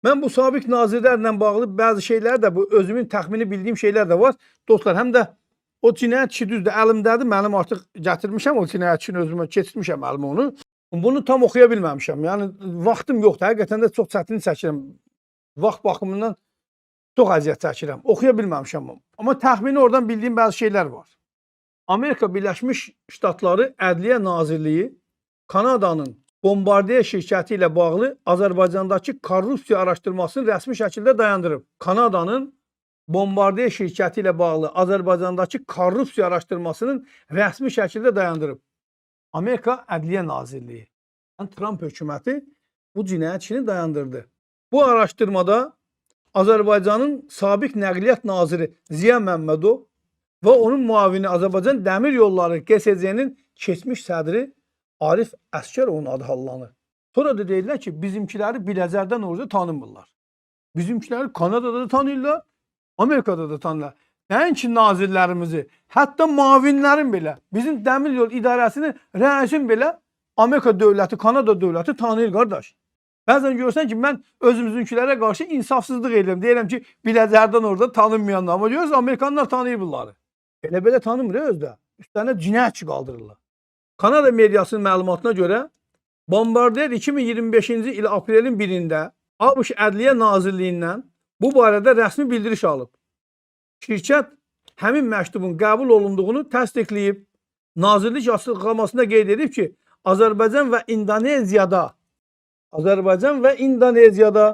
Mən bu sabiq nazirlərlə bağlı bəzi şeylər də, bu özümün təxmini bildiyim şeylər də var. Dostlar, həm də o cinayət işi düzdür, əlimdədir. Mənim artıq gətirmişəm o cinayət işini özümə, keçirmişəm əlimə onu. Bunu tam oxuya bilməmişəm. Yəni vaxtım yoxdur. Həqiqətən də çox çətin çəkirəm. Vaxt baxımından çox əziyyət çəkirəm. Oxuya bilməmişəm. Amma təxmini oradan bildiyim bəzi şeylər var. Amerika Birləşmiş Ştatları Ədliyyə Nazirliyi Kanadanın Bombardier şirkəti ilə bağlı Azərbaycandakı korrupsiya araşdırmasını rəsmi şəkildə dayandırıb. Kanadanın Bombardier şirkəti ilə bağlı Azərbaycandakı korrupsiya araşdırmasının rəsmi şəkildə dayandırıb. Amerika Ədliyyə Nazirliyi, yəni Trump hökuməti bu cinayət işini dayandırdı. Bu araşdırmada Azərbaycanın sabiq nəqliyyat naziri Ziya Məmmədov və onun müavini Azərbaycan Dəmir Yolları GSC-nin keçmiş sədri Arif Əsgərovun adı hallanır. Sonra da deyirlər ki, bizimkiləri Biləcərdən orada tanımırlar. Bizimkiləri Kanadada da tanıyırlar, Amerikada da tanıyırlar. Nəinki nazirlərimizi, hətta müavinlərin belə, bizim Dəmir Yol İdarəsinin rəisin belə Amerika dövləti, Kanada dövləti tanıyır qardaş. Bəzən görürsən ki, mən özümüzünkilərə qarşı insafsızlıq edirəm. Deyirəm ki, Biləcərdən orada tanınmayanlar. Amma görürsün, Amerikanlar tanıyır bunları. Elə-belə tanımır özdə. Üstlərinə cinayətçi qaldırırlar. Kanada mediasının məlumatına görə Bombardier 2025-ci il aprelin 1-də ABŞ Ədliyyə Nazirliyindən bu barədə rəsmi bildiriş alıb. Şirkət həmin məktubun qəbul olunduğunu təsdiqləyib. Nazirlik açıqlamasında qeyd edib ki, Azərbaycan və İndoneziyada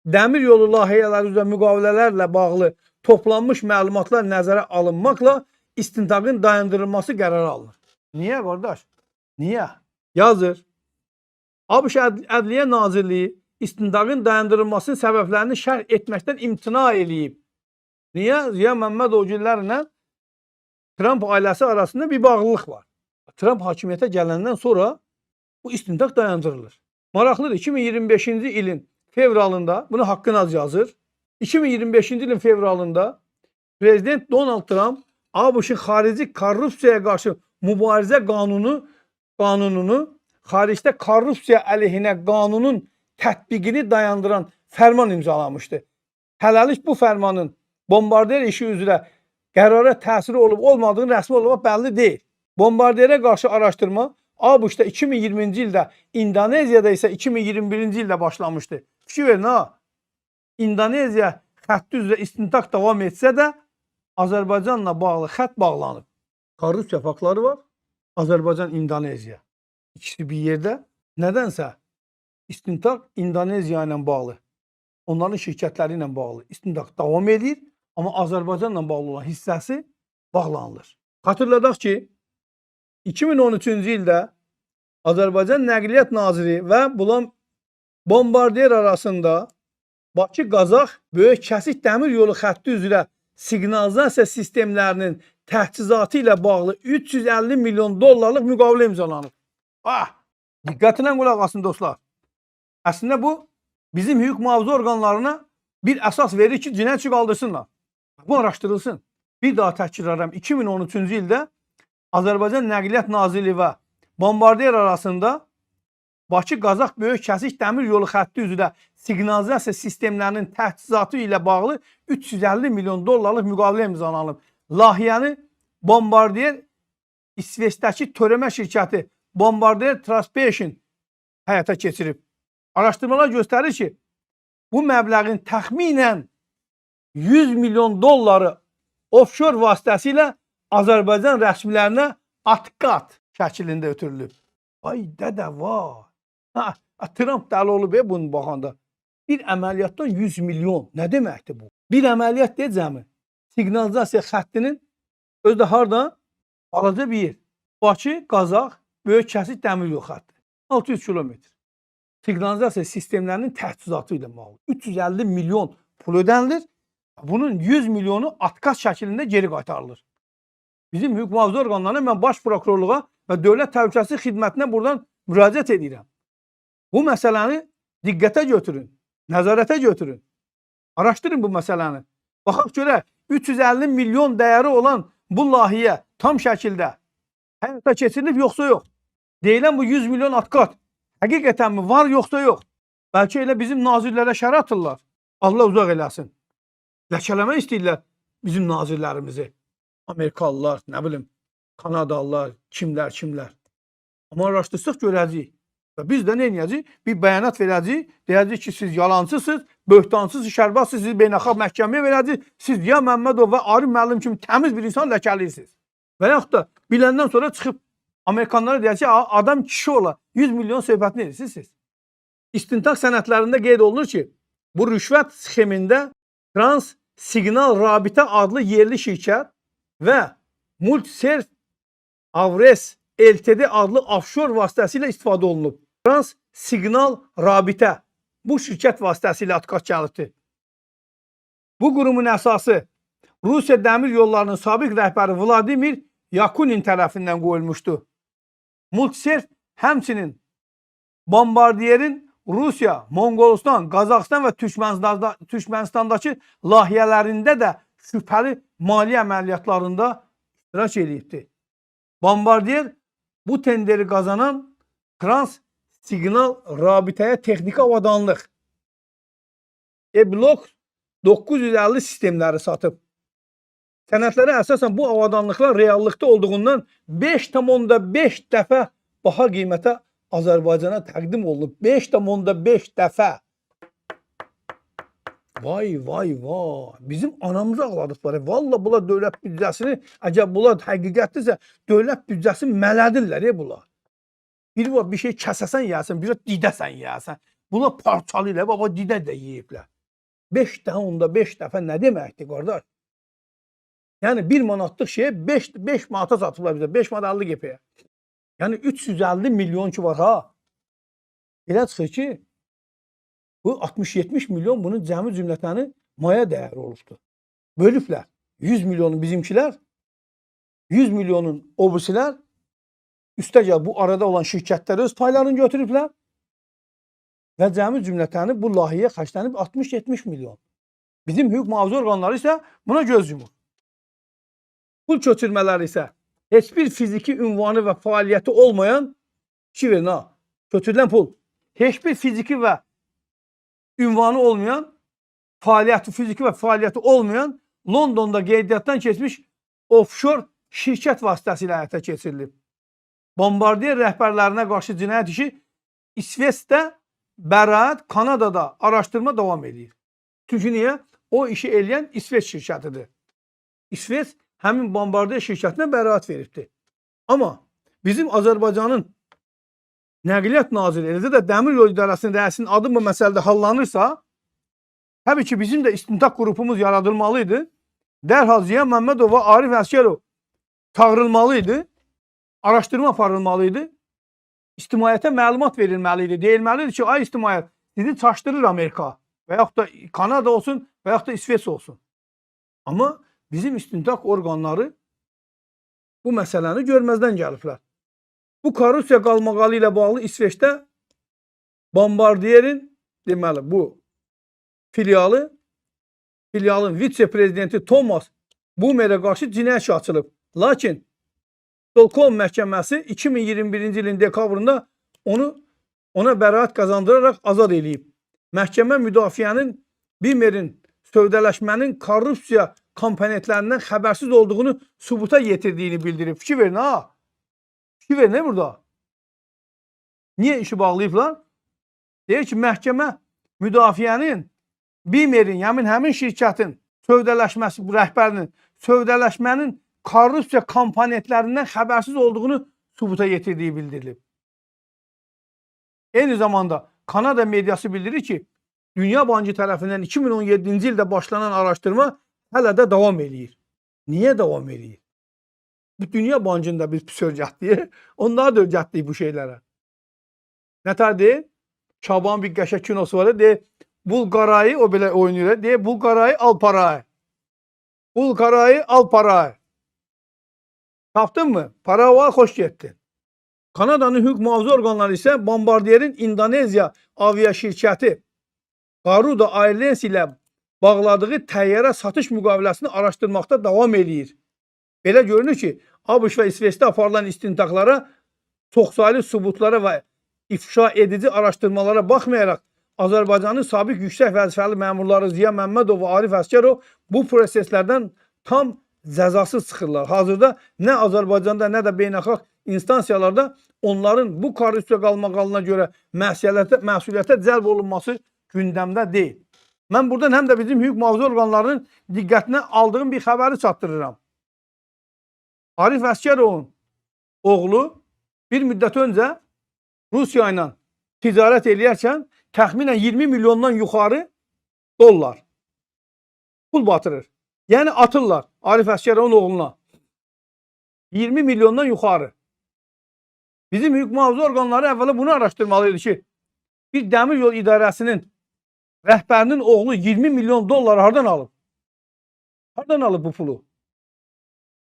dəmir yolu layihələri üzrə müqavilələrlə bağlı toplanmış məlumatlar nəzərə alınmaqla istintaqın dayandırılması qərarı alınır. Niyə qardaş? Niyə? Yazır. ABŞ Ədliyyə Nazirliyi istintaqın dayandırılmasının səbəblərini şərh etməkdən imtina eləyib. Niyə? Ziya Məmmədovgillərlə Trump ailəsi arasında bir bağlılıq var. Trump hakimiyyətə gələndən sonra bu istintaq dayandırılır. Maraqlıdır, 2025-ci ilin fevralında, bunu Haqqın Az yazır, 2025-ci ilin fevralında Prezident Donald Trump ABŞ-ın xarici korrupsiyaya qarşı mübarizə qanununu, xaricdə korrupsiya əleyhinə qanunun tətbiqini dayandıran fərman imzalamışdı. Hələlik bu fərmanın Bombardier işi üzrə qərara təsiri olub-olmadığını rəsmi olaraq bəlli deyil. Bombardierə qarşı araşdırma ABŞ-da 2020-ci ildə, İndoneziyada isə 2021-ci ildə başlamışdı. Fikir verin ha, İndoneziya xətti üzrə istintaq davam etsə də Azərbaycanla bağlı xətt bağlanıb. Korrupsiya faktları var. Azərbaycan, İndoneziya. İkisi bir yerdə. Nədənsə istintaq İndoneziya ilə bağlı, onların şirkətləri ilə bağlı istintaq davam edir. Amma Azərbaycanla bağlı olan hissəsi bağlanılır. Xatırladaq ki, 2013-cü ildə Azərbaycan Nəqliyyat Naziri və Bombardier arasında Bakı-Qazax böyük kəsik dəmir yolu xətti üzrə siqnalizasiya sistemlərinin təchizatı ilə bağlı 350 milyon dollarlıq müqavilə imzalanıb. Diqqətinə qulaq asın dostlar. Əslində bu bizim hüquq mühafizə orqanlarına bir əsas verir ki, cinayətçi qaldırsınlar. Bu araşdırılsın. Bir daha təkrarlayıram, 2013-cü ildə Azərbaycan Nəqliyyat Nazirliyi və Bombardier arasında Bakı-Qazax böyük kəsik dəmir yolu xətti üzrə siqnalizasiya sistemlərinin təchizatı ilə bağlı 350 milyon dollarlıq müqavilə imzalanıb. Layihəni Bombardier İsveçdəki törəmə şirkəti Bombardier Transportation həyata keçirib. Araşdırmalar göstərir ki, bu məbləğin təxminən 100 milyon dolları offshore vasitəsilə Azərbaycan rəsmilərinə at-qat şəklində ötürülüb. Ay dədə var. Trump dəli olub bunun baxanda. Bir əməliyyatdan 100 milyon. Nə deməkdir bu? Bir əməliyyat deyəcəmi? Siqnalizasiya xəttinin özdə harada? Balaca bir yer. Bakı-Qazax böyük kəsik dəmir yolu xətti. 600 kilometr. Siqnalizasiya sistemlərinin təchizatı ilə bağlı. 350 milyon pul ödənilir. Bunun 100 milyonu at-qat şəklində geri qaytarılır. Bizim hüquq mühafizə orqanlarına mən baş prokurorluğa və dövlət təhlükəsizlik xidmətinə buradan müraciət edirəm. Bu məsələni diqqətə götürün, nəzarətə götürün. Araşdırın bu məsələni. Baxaq görək, 350 milyon dəyəri olan bu layihə tam şəkildə həyata keçirilib yoxsa yox? Deyilən bu 100 milyon at-qat həqiqətənmi var yoxsa yox? Bəlkə elə bizim nazirlərə şər atırlar. Allah uzaq eləsin. Ləkələmək istəyirlər bizim nazirlərimizi. Amerikalılar, nə bilim, Kanadalılar, kimlər. Amma araşdırsaq görəcəyik. Və biz də nə edəcəyik? Bir bəyanat verəcəyik. Deyəcəyik ki, siz yalancısınız, böhtansız, şərbatsız, sizi beynəlxalq məhkəməyə verəcəyik. Siz ya Məmmədov və Arif müəllim kimi təmiz bir insan ləkəliyirsiniz. Və yaxud da biləndən sonra çıxıb Amerikanlara deyəcək ki, adam kişi ola, 100 milyon söhbətini edirsiniz siz. İstintaq sənədlərində qeyd olunur ki, bu rüşvət sxemində Trans Signal Rabitə adlı yerli şirkət və Multiserv Avres LTD adlı offshore vasitəsilə istifadə olunub. Trans Signal Rabitə bu şirkət vasitəsilə atqat gəlibdir. Bu qurumun əsası Rusiya dəmir yollarının sabiq rəhbəri Vladimir Yakunin tərəfindən qoyulmuşdu. Multiserv həmçinin Bombardiyerin Rusiya, Monqolistan, Qazaxıstan və Türkmənistandakı layihələrində də şübhəli maliyyə əməliyyatlarında iştirak edibdir. Bombardiyer bu tenderi qazanan Trans Signal Rabitəyə texniki avadanlıq E-Blok 950 sistemləri satıb. Sənədlərə əsasən bu avadanlıqlar reallıqda olduğundan 5,5 dəfə baha qiymətə Azərbaycana təqdim olunub. 5,5 dəfə. Vay. Bizim anamızı ağladıqları. Valla bunlar dövlət büdcəsini, əgər bunlar həqiqətdirsə, dövlət büdcəsini mələdirlər bunlar. Bir şey kəsəsən yeyəsən, bir didəsən yeyəsən. Bunlar parçalı ilə, baba didə də yeyiblər. 5,5 dəfə nə deməkdir, qardaş? Yəni 1 manatlıq şeyə 5 manata satıblar bizə, 5 manat 50 qəpiyə. Yəni 350 milyon ki var ha. Elə çıxır ki, bu 60-70 milyon bunun cəmi cümlətəni maya dəyəri olubdur. Bölüblər. 100 milyonu bizimkilər, 100 milyonun obrisilər, üstəgəl bu arada olan şirkətlər öz paylarını götürüblər və cəmi cümlətəni bu layihəyə xərclənib 60-70 milyon. Bizim hüquq mühafizə orqanları isə buna göz yumur. Pul köçürmələri isə heç bir fiziki ünvanı və fəaliyyəti olmayan köçürülən pul heç bir fiziki və ünvanı olmayan, fiziki və fəaliyyəti olmayan Londonda qeydiyyatdan keçmiş offshore şirkət vasitəsilə həyata keçirilib. Bombardiyer rəhbərlərinə qarşı cinayət işi İsveçdə bəraət, Kanadada araşdırma davam edir. Çünki niyə? O işi eləyən İsveç şirkətidir. İsveç həmin Bombardiyer şirkətinə bəraət veribdir. Amma bizim Azərbaycanın Nəqliyyat Naziri, eləcə də Dəmir Yolu İdarəsinin rəisinin adı bu məsələdə hallanırsa, təbii ki, bizim də istintaq qrupumuz yaradılmalıydı. Dərhal Ziya Məmmədov və Arif Əsgərov çağırılmalıydı, araşdırma aparılmalıydı, ictimaiyyətə məlumat verilməliydi. Deyilməlidir ki, ay ictimaiyyət, sizi çaşdırır Amerika və yaxud da Kanada olsun və yaxud da İsveç olsun. Amma bizim istintaq orqanları bu məsələni görməzdən gəliblər. Bu korrupsiya qalmaqalı ilə bağlı İsveçdə Bombardiyerin deməli bu filialın vitse-prezidenti Thomas Bumerə qarşı cinayət işi açılıb. Lakin Stockholm məhkəməsi 2021-ci ilin dekabrında ona bəraət qazandıraraq azad eləyib. Məhkəmə müdafiənin Bumerin sövdələşmənin korrupsiya komponentlərindən xəbərsiz olduğunu sübuta yetirdiyini bildirib. Fikir verin ha. Fikir verin ne burada? Niye işi bağlayıblar? Deyir ki, məhkəmə müdafiənin Bumerin, yəni həmin şirkətin sövdələşməsi, rəhbərinin sövdələşmənin korrupsiya komponentlərindən xəbərsiz olduğunu sübuta yetirdiyi bildirilib. Eyni zamanda Kanada mediası bildirir ki, Dünya Bankı tərəfindən 2017-ci ildə başlanan araşdırma hələ də davam edir. Niyə davam edir? Bu Dünya Bankında biz pis örgətliyik, onlar da örgətliyik bu şeylərə. Nətər deyir? Şaban bir qəşək kinosu var, deyir, Bulqarayı, o belə oynayır, deyir, Bulqarayı al parayı. Bulqarayı al parayı. Tapdın mı? Para var, xoş getdi. Kanadanın hüquq mühafizə orqanları isə Bombardier'in İndoneziya avia şirkəti Garuda Airlines ilə bağladığı təyyarə satış müqaviləsini araşdırmaqda davam edir. Belə görünür ki, ABŞ və İsveçdə aparılan istintaqlara, çoxsaylı sübutlara və ifşa edici araşdırmalara baxmayaraq Azərbaycanın sabiq yüksək vəzifəli məmurları Ziya Məmmədov və Arif Əsgərov bu proseslərdən tam cəzasız çıxırlar. Hazırda nə Azərbaycanda, nə də beynəlxalq instansiyalarda onların bu korrupsiya qalmaqalına görə məsuliyyətə cəlb olunması gündəmdə deyil. Mən buradan həm də bizim hüquq mühafizə orqanlarının diqqətinə aldığım bir xəbəri çatdırıram. Arif Əsgərovun oğlu bir müddət öncə Rusiya ilə ticarət eləyərkən təxminən 20 milyondan yuxarı dollar pul batırır. Yəni atırlar Arif Əsgərovun oğluna. 20 milyondan yuxarı. Bizim hüquq mühafizə orqanları əvvəla bunu araşdırmalıydı ki, bir dəmir yol idarəsinin rəhbərinin oğlu 20 milyon dollar hardan alıb? Hardan alıb bu pulu?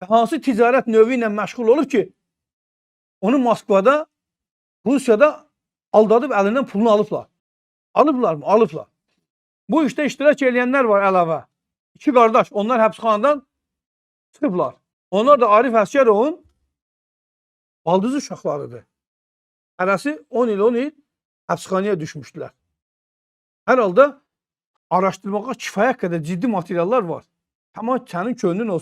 Hansı ticarət növü ilə məşğul olub ki, onu Moskvada, Rusiyada aldadıb əlindən pulunu alıblar. Alıblar mı? Alıblar. Bu işdə iştirak edənlər var əlavə. 2 qardaş, onlar həbsxanadan çıxıblar. Onlar da Arif Əsgərovun baldız uşaqlarıdır. Hərəsi 10 il həbsxanaya düşmüşdülər. Hər halda araşdırmağa kifayət qədər ciddi materiallar var. Amma sənin könlün olsun.